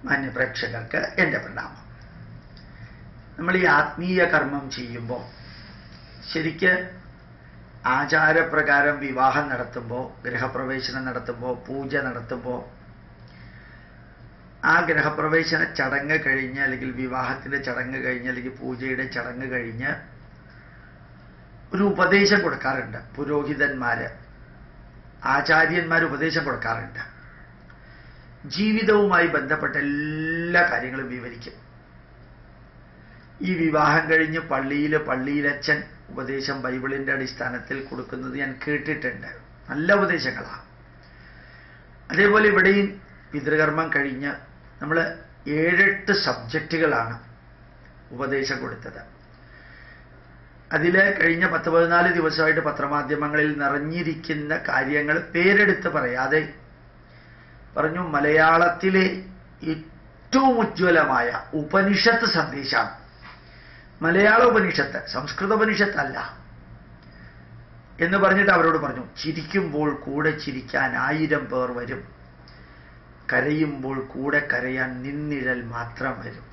മാന്യപ്രേക്ഷകർക്ക് എൻ്റെ പ്രണാമം. നമ്മൾ ഈ ആത്മീയ കർമ്മം ചെയ്യുമ്പോൾ ശരിക്ക് ആചാരപ്രകാരം വിവാഹം നടത്തുമ്പോൾ, ഗൃഹപ്രവേശനം നടത്തുമ്പോൾ, പൂജ നടത്തുമ്പോൾ, ആ ഗൃഹപ്രവേശന ചടങ്ങ് കഴിഞ്ഞ് അല്ലെങ്കിൽ വിവാഹത്തിൻ്റെ ചടങ്ങ് കഴിഞ്ഞ് അല്ലെങ്കിൽ പൂജയുടെ ചടങ്ങ് കഴിഞ്ഞ് ഒരു ഉപദേശം കൊടുക്കാറുണ്ട്. പുരോഹിതന്മാര്, ആചാര്യന്മാർ ഉപദേശം കൊടുക്കാറുണ്ട്. ജീവിതവുമായി ബന്ധപ്പെട്ട എല്ലാ കാര്യങ്ങളും വിവരിക്കും. ഈ വിവാഹം കഴിഞ്ഞ് പള്ളിയിലച്ഛൻ ഉപദേശം ബൈബിളിൻ്റെ അടിസ്ഥാനത്തിൽ കൊടുക്കുന്നത് ഞാൻ കേട്ടിട്ടുണ്ട്. നല്ല ഉപദേശങ്ങളാണ്. അതേപോലെ ഇവിടെയും പിതൃകർമ്മം കഴിഞ്ഞ് നമ്മൾ 7-8 സബ്ജക്റ്റുകളാണ് ഉപദേശം കൊടുത്തത്. അതിൽ കഴിഞ്ഞ 10-14 ദിവസമായിട്ട് പത്രമാധ്യമങ്ങളിൽ നിറഞ്ഞിരിക്കുന്ന കാര്യങ്ങൾ പേരെടുത്ത് പറയാതെ പറഞ്ഞു. മലയാളത്തിലെ ഏറ്റവും ഉജ്ജ്വലമായ ഉപനിഷത്ത് സന്ദേശമാണ് മലയാള ഉപനിഷത്ത്, സംസ്കൃത ഉപനിഷത്തല്ല എന്ന് പറഞ്ഞിട്ട് അവരോട് പറഞ്ഞു, ചിരിക്കുമ്പോൾ കൂടെ ചിരിക്കാൻ 1000 പേർ വരും, കരയുമ്പോൾ കൂടെ കരയാൻ നിന്നിഴൽ മാത്രം വരും.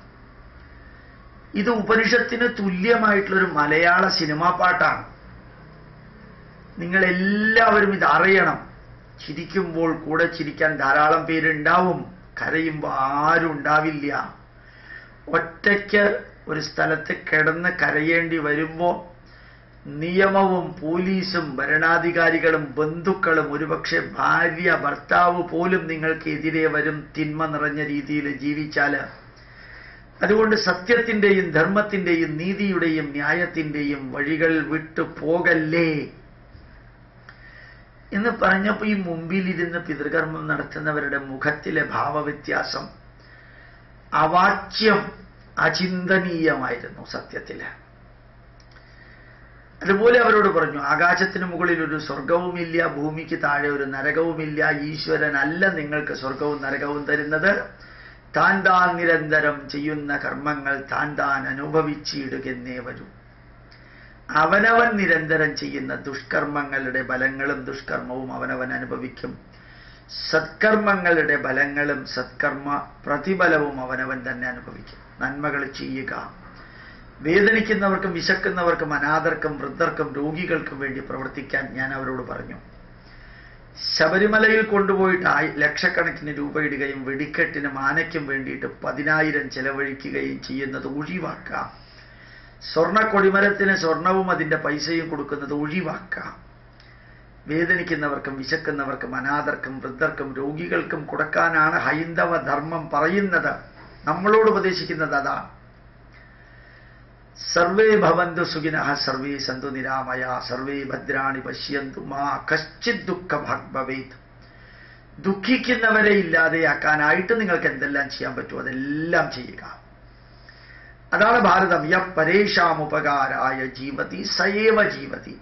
ഇത് ഉപനിഷത്തിന് തുല്യമായിട്ടുള്ളൊരു മലയാള സിനിമാ പാട്ടാണ്. നിങ്ങളെല്ലാവരും ഇത് അറിയണം. ചിരിക്കുമ്പോൾ കൂടെ ചിരിക്കാൻ ധാരാളം പേരുണ്ടാവും, കരയുമ്പോൾ ആരും ഉണ്ടാവില്ല. ഒറ്റയ്ക്ക് ഒരു സ്ഥലത്ത് കിടന്ന് കരയേണ്ടി വരുമ്പോൾ നിയമവും പോലീസും ഭരണാധികാരികളും ബന്ധുക്കളും ഒരുപക്ഷെ ഭാര്യ ഭർത്താവ് പോലും നിങ്ങൾക്ക് എതിരെ വരും, തിന്മ നിറഞ്ഞ രീതിയിൽ ജീവിച്ചാൽ. അതുകൊണ്ട് സത്യത്തിൻ്റെയും ധർമ്മത്തിൻ്റെയും നീതിയുടെയും ന്യായത്തിൻ്റെയും വഴികൾ വിട്ടു പോകല്ലേ എന്ന് പറഞ്ഞപ്പോൾ ഈ മുമ്പിലിരുന്ന് പിതൃകർമ്മം നടത്തുന്നവരുടെ മുഖത്തിലെ ഭാവവ്യത്യാസം അവാച്യം, അചിന്തനീയമായിരുന്നു സത്യത്തില്. അതുപോലെ അവരോട് പറഞ്ഞു, ആകാശത്തിന് മുകളിൽ ഒരു സ്വർഗവുമില്ല, ഭൂമിക്ക് താഴെ ഒരു നരകവുമില്ല. ഈശ്വരനല്ല നിങ്ങൾക്ക് സ്വർഗവും നരകവും തരുന്നത്. താൻ താൻ നിരന്തരം ചെയ്യുന്ന കർമ്മങ്ങൾ താൻ താൻ അനുഭവിച്ചിടുകെന്നേ വരൂ. അവനവൻ നിരന്തരം ചെയ്യുന്ന ദുഷ്കർമ്മങ്ങളുടെ ഫലങ്ങളും ദുഷ്കർമ്മവും അവനവൻ അനുഭവിക്കും. സത്കർമ്മങ്ങളുടെ ഫലങ്ങളും സത്കർമ്മ പ്രതിഫലവും അവനവൻ തന്നെ അനുഭവിക്കും. നന്മകൾ ചെയ്യുക. വേദനിക്കുന്നവർക്കും വിശക്കുന്നവർക്കും അനാഥർക്കും വൃദ്ധർക്കും രോഗികൾക്കും വേണ്ടി പ്രവർത്തിക്കാൻ ഞാൻ അവരോട് പറഞ്ഞു. ശബരിമലയിൽ കൊണ്ടുപോയിട്ട് ലക്ഷക്കണക്കിന് രൂപ ഇടുകയും വെടിക്കെട്ടിനും ആനയ്ക്കും വേണ്ടിയിട്ട് 10,000 ചെലവഴിക്കുകയും ചെയ്യുന്നത് ഒഴിവാക്കാം. സ്വർണ്ണ കൊടിമരത്തിന് സ്വർണവും അതിൻ്റെ പൈസയും കൊടുക്കുന്നത് ഒഴിവാക്കാം. വേദനിക്കുന്നവർക്കും വിശക്കുന്നവർക്കും അനാഥർക്കും വൃദ്ധർക്കും രോഗികൾക്കും കൊടുക്കാനാണ് ഹൈന്ദവ ധർമ്മം പറയുന്നത്. നമ്മളോട് ഉപദേശിക്കുന്നത് അതാണ്. സർവേ ഭവന്തു സുഖിനഃ സർവേ സന്തു നിരാമയാ സർവേ ഭദ്രാണി പശ്യന്തു മാ കശ്ചിത് ദുഃഖഭാഗ് ഭവേത്. ദുഃഖിക്കുന്നവരെ ഇല്ലാതെയാക്കാനായിട്ട് നിങ്ങൾക്ക് എന്തെല്ലാം ചെയ്യാൻ പറ്റുമോ അതെല്ലാം ചെയ്യുക. അതാണ് ഭാരതം. യഃ പരേഷാം ഉപകാരായ ജീവതി സയേവ ജീവതി.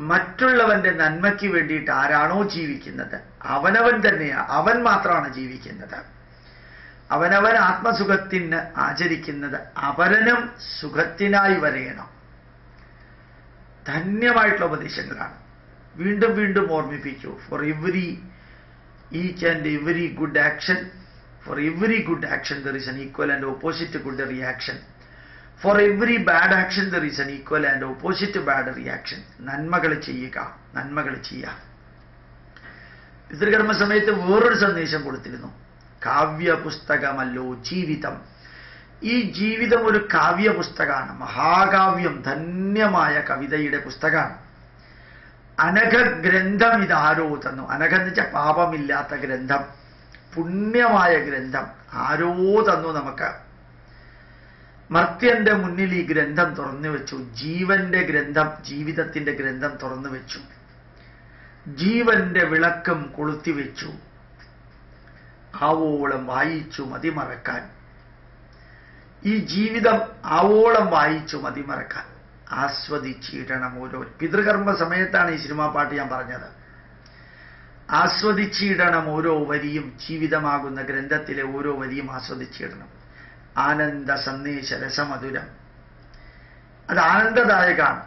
മറ്റുള്ളവന്റെ നന്മയ്ക്ക് വേണ്ടിയിട്ട് ആരാണോ ജീവിക്കുന്നത് അവനവൻ തന്നെയാണ്, അവൻ മാത്രമാണ് ജീവിക്കുന്നത്. അവനവൻ ആത്മസുഖത്തിന് ആചരിക്കുന്നത് അപരനും സുഖത്തിനായി വരയണം. ധന്യമായിട്ടുള്ള ഉപദേശങ്ങളാണ്. വീണ്ടും വീണ്ടും ഓർമ്മിപ്പിച്ചു. For each and every good action, for every good action there is an equal and opposite good reaction. For every bad action there is an equal and opposite bad reaction. നന്മകൾ ചെയ്യുക, നന്മകൾ ചെയ്യുക. പിതൃകർമ്മ സമയത്ത് വേറൊരു സന്ദേശം കൊടുത്തിരുന്നു. കാവ്യപുസ്തകമല്ലോ ജീവിതം. ഈ ജീവിതം ഒരു കാവ്യപുസ്തകമാണ്, മഹാകാവ്യം, ധന്യമായ കവിതയുടെ പുസ്തകമാണ്. അനഘ ഗ്രന്ഥം ഇതാരോ തന്നു. അനഘ എന്ന് വെച്ചാൽ പാപമില്ലാത്ത ഗ്രന്ഥം, പുണ്യമായ ഗ്രന്ഥം ആരോ തന്നു നമുക്ക്. മർത്യന്റെ മുന്നിൽ ഈ ഗ്രന്ഥം തുറന്നു വെച്ചു. ജീവന്റെ ഗ്രന്ഥം, ജീവിതത്തിന്റെ ഗ്രന്ഥം തുറന്നു വെച്ചു. ജീവന്റെ വിളക്കും കൊളുത്തിവെച്ചു. ആവോളം വായിച്ചു മതിമറക്കാൻ. ഈ ജീവിതം ആവോളം വായിച്ചു മതിമറക്കാൻ ആസ്വദിച്ചിടണം ഓരോ. പിതൃകർമ്മ സമയത്താണ് ഈ സിനിമാ പാട്ട് ഞാൻ പറഞ്ഞത്. ആസ്വദിച്ചിടണം ഓരോ വരിയും. ജീവിതമാകുന്ന ഗ്രന്ഥത്തിലെ ഓരോ വരിയും ആസ്വദിച്ചിടണം. ആനന്ദ സന്ദേശ രസമധുരം. അത് ആനന്ദദായകമാണ്.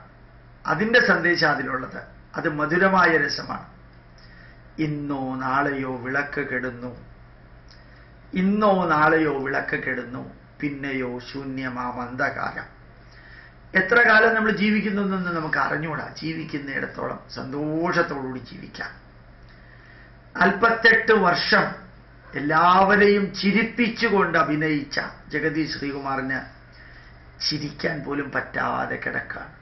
അതിൻ്റെ സന്ദേശം അതിലുള്ളത്. അത് മധുരമായ രസമാണ്. ഇന്നോ നാളെയോ വിളക്ക് കെടുന്നു, ഇന്നോ നാളെയോ വിളക്ക് കെടുന്നു, പിന്നെയോ ശൂന്യമാം അന്ധകാരം. എത്ര കാലം നമ്മൾ ജീവിക്കുന്നു എന്നൊന്നും നമുക്ക് അറിഞ്ഞൂടാ. ജീവിക്കുന്നിടത്തോളം സന്തോഷത്തോടുകൂടി ജീവിക്കാം. 48 വർഷം എല്ലാവരെയും ചിരിപ്പിച്ചുകൊണ്ട് അഭിനയിച്ച ജഗതി ശ്രീകുമാറിന് ചിരിക്കാൻ പോലും പറ്റാതെ കിടക്കാണ്.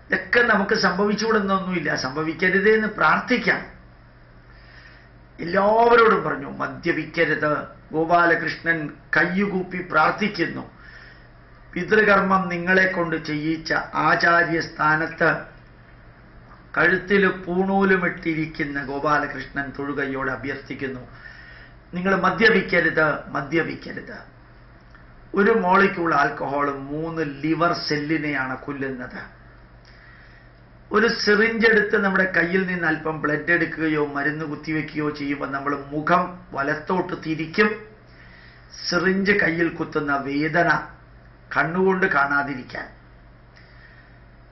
ഇതൊക്കെ നമുക്ക് സംഭവിച്ചുകൂടുന്നൊന്നുമില്ല, സംഭവിക്കരുതേ എന്ന് പ്രാർത്ഥിക്കാം. എല്ലാവരോടും പറഞ്ഞു മദ്യപിക്കരുത്. ഗോപാലകൃഷ്ണൻ കയ്യുകൂപ്പി പ്രാർത്ഥിക്കുന്നു. പിതൃകർമ്മം നിങ്ങളെ കൊണ്ട് ചെയ്യിച്ച ആചാര്യസ്ഥാനത്ത് കഴുത്തിൽ പൂണൂലുമിട്ടിരിക്കുന്ന ഗോപാലകൃഷ്ണൻ തൊഴുകയോട് അഭ്യർത്ഥിക്കുന്നു, നിങ്ങൾ മദ്യപിക്കരുത്, മദ്യപിക്കരുത്. ഒരു മോളിക്യൂൾ ആൽക്കഹോൾ 3 ലിവർ സെല്ലിനെയാണ് കൊല്ലുന്നത്. ഒരു സിറിഞ്ച് എടുത്ത് നമ്മുടെ കയ്യിൽ നിന്ന് അല്പം ബ്ലഡ് എടുക്കുകയോ മരുന്ന് കുത്തിവെക്കുകയോ ചെയ്യുമ്പോൾ നമ്മൾ മുഖം വലത്തോട്ട് തിരിക്കും. സിറിഞ്ച് കയ്യിൽ കുത്തുന്ന വേദന കണ്ണുകൊണ്ട് കാണാതിരിക്കാൻ.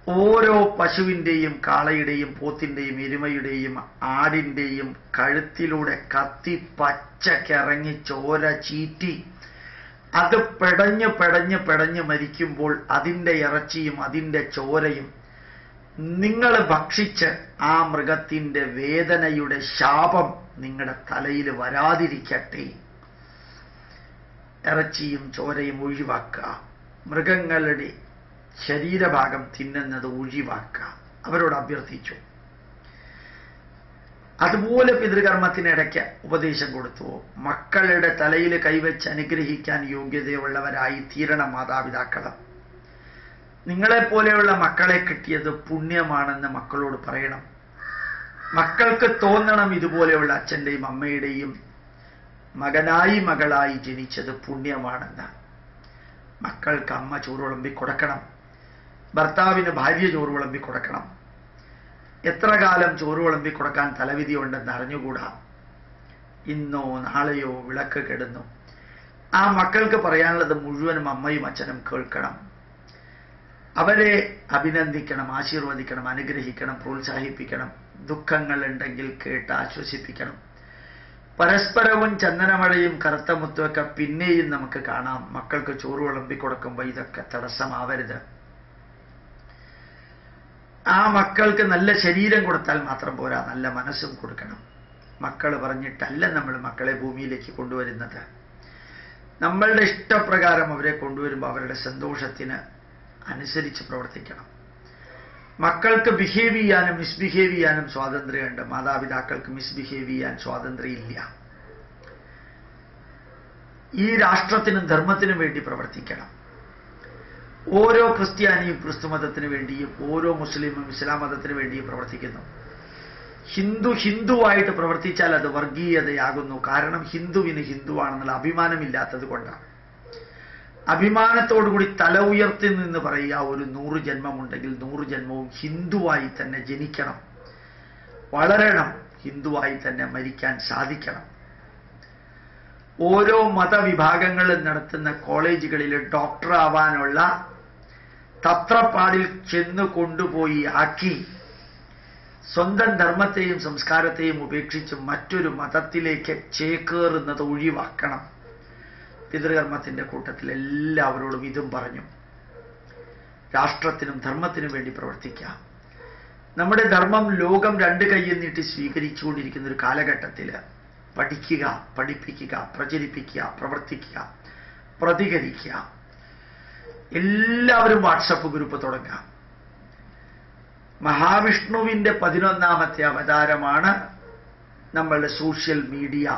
ഓരോ പശുവിൻ്റെയും കാളയുടെയും പോത്തിൻ്റെയും എരുമയുടെയും ആടിൻ്റെയും കഴുത്തിലൂടെ കത്തി പച്ചക്കിറങ്ങി ചോര ചീറ്റി അത് പെടഞ്ഞ് പെടഞ്ഞ് പെടഞ്ഞ് മരിക്കുമ്പോൾ അതിൻ്റെ ഇറച്ചിയും അതിൻ്റെ ചോരയും നിങ്ങൾ ഭക്ഷിച്ച് ആ മൃഗത്തിൻ്റെ വേദനയുടെ ശാപം നിങ്ങളുടെ തലയിൽ വരാതിരിക്കട്ടെ. ഇറച്ചിയും ചോരയും ഒഴിവാക്കുക. മൃഗങ്ങളുടെ ശരീരഭാഗം തിന്നുന്നത് ഒഴിവാക്കുക. അവരോട് അഭ്യർത്ഥിച്ചു. അതുപോലെ പിതൃകർമ്മത്തിനിടയ്ക്ക് ഉപദേശം കൊടുത്തു. മക്കളുടെ തലയിൽ കൈവച്ച് അനുഗ്രഹിക്കാൻ യോഗ്യതയുള്ളവരായി തീരണം മാതാപിതാക്കൾ. നിങ്ങളെപ്പോലെയുള്ള മക്കളെ കിട്ടിയത് പുണ്യമാണെന്ന് മക്കളോട് പറയണം. മക്കൾക്ക് തോന്നണം ഇതുപോലെയുള്ള അച്ഛൻ്റെയും അമ്മയുടെയും മകനായി മകളായി ജനിച്ചത് പുണ്യമാണെന്ന്. മക്കൾക്ക് അമ്മ ചോറ് വിളമ്പി കൊടുക്കണം, ഭർത്താവിന് ഭാര്യ ചോറ് വിളമ്പി കൊടുക്കണം. എത്ര കാലം ചോറ് വിളമ്പി കൊടുക്കാൻ തലവിധി ഉണ്ടെന്ന് അറിഞ്ഞുകൂടാ. ഇന്നോ നാളെയോ വിളക്ക് കെടുന്നു. ആ മക്കൾക്ക് പറയാനുള്ളത് മുഴുവനും അമ്മയും അച്ഛനും കേൾക്കണം. അവരെ അഭിനന്ദിക്കണം, ആശീർവദിക്കണം, അനുഗ്രഹിക്കണം, പ്രോത്സാഹിപ്പിക്കണം. ദുഃഖങ്ങൾ ഉണ്ടെങ്കിൽ കേട്ട് ആശ്വസിപ്പിക്കണം. പരസ്പരവും ചന്ദനമഴയും കറുത്ത മുത്തുമൊക്കെ പിന്നെയും നമുക്ക് കാണാം. മക്കൾക്ക് ചോറ് വിളമ്പി കൊടുക്കുമ്പോൾ ഇതൊക്കെ തടസ്സമാവരുത്. ആ മക്കൾക്ക് നല്ല ശരീരം കൊടുത്താൽ മാത്രം പോരാ, നല്ല മനസ്സും കൊടുക്കണം. മക്കൾ പറഞ്ഞിട്ടല്ല നമ്മൾ മക്കളെ ഭൂമിയിലേക്ക് കൊണ്ടുവരുന്നത്. നമ്മളുടെ ഇഷ്ടപ്രകാരം അവരെ കൊണ്ടുവരുമ്പോൾ അവരുടെ സന്തോഷത്തിന് അനുസരിച്ച് പ്രവർത്തിക്കണം. മക്കൾക്ക് ബിഹേവ് ചെയ്യാനും മിസ്ബിഹേവ് ചെയ്യാനും സ്വാതന്ത്ര്യമുണ്ട്. മാതാപിതാക്കൾക്ക് മിസ്ബിഹേവ് ചെയ്യാൻ സ്വാതന്ത്ര്യമില്ല. ഈ രാഷ്ട്രത്തിനും ധർമ്മത്തിനും വേണ്ടി പ്രവർത്തിക്കണം. ഓരോ ക്രിസ്ത്യാനിയും ക്രിസ്തുമതത്തിന് വേണ്ടിയും ഓരോ മുസ്ലിമും ഇസ്ലാം മതത്തിന് വേണ്ടിയും പ്രവർത്തിക്കുന്നു. ഹിന്ദുവായിട്ട് പ്രവർത്തിച്ചാൽ അത് വർഗീയതയാകുന്നു. കാരണം ഹിന്ദുവിന് ഹിന്ദുവാണെന്നുള്ള അഭിമാനമില്ലാത്തത് കൊണ്ടാണ്. അഭിമാനത്തോടുകൂടി തല ഉയർത്തി നിന്ന് പറയുക, ഒരു 100 ജന്മമുണ്ടെങ്കിൽ 100 ജന്മവും ഹിന്ദുവായി തന്നെ ജനിക്കണം, വളരണം, ഹിന്ദുവായി തന്നെ മരിക്കാൻ സാധിക്കണം. ഓരോ മതവിഭാഗങ്ങളും നടത്തുന്ന കോളേജുകളിൽ ഡോക്ടർ ആവാനുള്ള തത്രപ്പാടിൽ ചെന്ന് കൊണ്ടുപോയി ആക്കി സ്വന്തം ധർമ്മത്തെയും സംസ്കാരത്തെയും ഉപേക്ഷിച്ച് മറ്റൊരു മതത്തിലേക്ക് ചേക്കേറുന്നത് ഒഴിവാക്കണം. പിതൃകർമ്മത്തിന്റെ കൂട്ടത്തിൽ എല്ലാവരോടും ഇതും പറഞ്ഞു. രാഷ്ട്രത്തിനും ധർമ്മത്തിനും വേണ്ടി പ്രവർത്തിക്കാം. നമ്മുടെ ധർമ്മം ലോകം 2 കൈയിൽ നീട്ടി സ്വീകരിച്ചുകൊണ്ടിരിക്കുന്ന ഒരു കാലഘട്ടത്തിൽ പഠിക്കുക, പഠിപ്പിക്കുക, പ്രചരിപ്പിക്കുക, പ്രവർത്തിക്കുക, പ്രതികരിക്കുക. എല്ലാവരും വാട്സപ്പ് ഗ്രൂപ്പ് തുടങ്ങാം. മഹാവിഷ്ണുവിന്റെ 11ാമത്തെ അവതാരമാണ് നമ്മളുടെ സോഷ്യൽ മീഡിയ.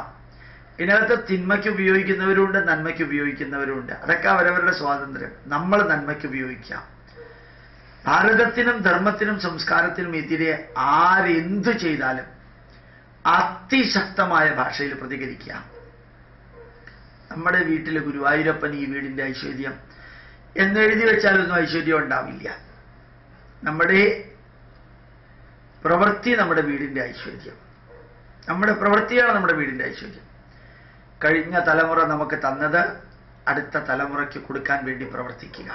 ഇതിനകത്ത് തിന്മയ്ക്ക് ഉപയോഗിക്കുന്നവരുണ്ട്, നന്മയ്ക്ക് ഉപയോഗിക്കുന്നവരുണ്ട്. അതൊക്കെ അവരവരുടെ സ്വാതന്ത്ര്യം. നമ്മൾ നന്മയ്ക്ക് ഉപയോഗിക്കാം. ഭാരതത്തിനും ധർമ്മത്തിനും സംസ്കാരത്തിനും എതിരെ ആരെന്തു ചെയ്താലും അതിശക്തമായ ഭാഷയിൽ പ്രതികരിക്കുക. നമ്മുടെ വീട്ടിൽ ഗുരുവായൂരപ്പൻ ഈ വീടിന്റെ ഐശ്വര്യം എന്നെഴുതി വെച്ചാലൊന്നും ഐശ്വര്യം ഉണ്ടാവില്ല. നമ്മുടെ പ്രവൃത്തി നമ്മുടെ വീടിന്റെ ഐശ്വര്യം. നമ്മുടെ പ്രവൃത്തിയാണ് നമ്മുടെ വീടിന്റെ ഐശ്വര്യം. കഴിഞ്ഞ തലമുറ നമുക്ക് തന്നത് അടുത്ത തലമുറയ്ക്ക് കൊടുക്കാൻ വേണ്ടി പ്രവർത്തിക്കുക.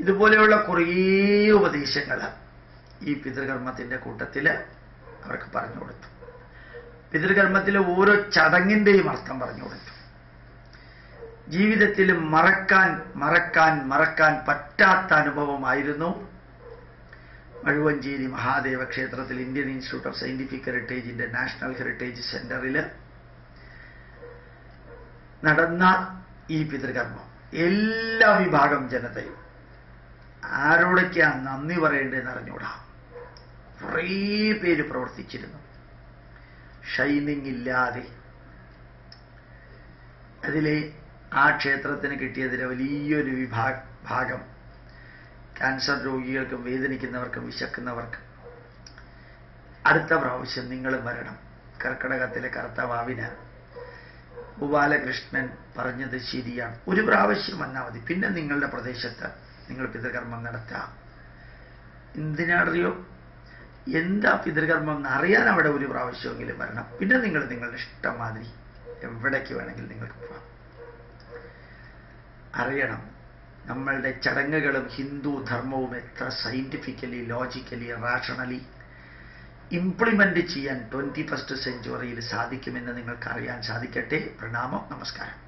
ഇതുപോലെയുള്ള കുറേ ഉപദേശങ്ങൾ ഈ പിതൃകർമ്മത്തിന്റെ കൂട്ടത്തിൽ അവർക്ക് പറഞ്ഞു കൊടുത്തു. പിതൃകർമ്മത്തിലെ ഓരോ ചടങ്ങിൻ്റെയും അർത്ഥം പറഞ്ഞു കൊടുത്തു. ജീവിതത്തിൽ മറക്കാൻ പറ്റാത്ത അനുഭവമായിരുന്നു മഴുവഞ്ചേരി മഹാദേവ ക്ഷേത്രത്തിൽ ഇന്ത്യൻ ഇൻസ്റ്റിറ്റ്യൂട്ട് ഓഫ് സയന്റിഫിക് ഹെറിറ്റേജിന്റെ നാഷണൽ ഹെറിറ്റേജ് സെന്ററിൽ നടന്ന ഈ പിതൃകർമ്മം. എല്ലാ വിഭാഗം ജനതയും ആരോടൊക്കെയാണ് നന്ദി പറയേണ്ടതെന്ന് അറിഞ്ഞൂടാ. കുറേ പേര് പ്രവർത്തിച്ചിരുന്നു, ഷൈനിങ് ഇല്ലാതെ. അതിലെ ആ ക്ഷേത്രത്തിന് കിട്ടിയതിലെ വലിയൊരു ഭാഗം ക്യാൻസർ രോഗികൾക്കും വേദനിക്കുന്നവർക്കും വിശക്കുന്നവർക്കും. അടുത്ത പ്രാവശ്യം നിങ്ങളും വരണം. കർക്കിടകത്തിലെ കർത്തവാവിന് ഗോപാലകൃഷ്ണൻ പറഞ്ഞത് ശരിയാണ്. ഒരു പ്രാവശ്യം വന്നാൽ മതി. പിന്നെ നിങ്ങളുടെ പ്രദേശത്ത് നിങ്ങൾ പിതൃകർമ്മം നടത്താം. എന്തിനാണറിയോ? എന്താ പിതൃകർമ്മം എന്ന് അറിയാൻ അവിടെ ഒരു പ്രാവശ്യമെങ്കിലും വരണം. പിന്നെ നിങ്ങൾ നിങ്ങളുടെ ഇഷ്ടം മാതിരി എവിടേക്ക് വേണമെങ്കിൽ നിങ്ങൾക്ക് പോകാം. അറിയണം, നമ്മളുടെ ചടങ്ങുകളും ഹിന്ദു ധർമ്മവും എത്ര സയന്റിഫിക്കലി, ലോജിക്കലി, റാഷണലി ഇംപ്ലിമെന്റ് ചെയ്യാൻ 21st സെഞ്ച്വറിയിൽ സാധിക്കുമെന്ന് നിങ്ങൾക്ക് അറിയാൻ സാധിക്കട്ടെ. പ്രണാമം, നമസ്കാരം.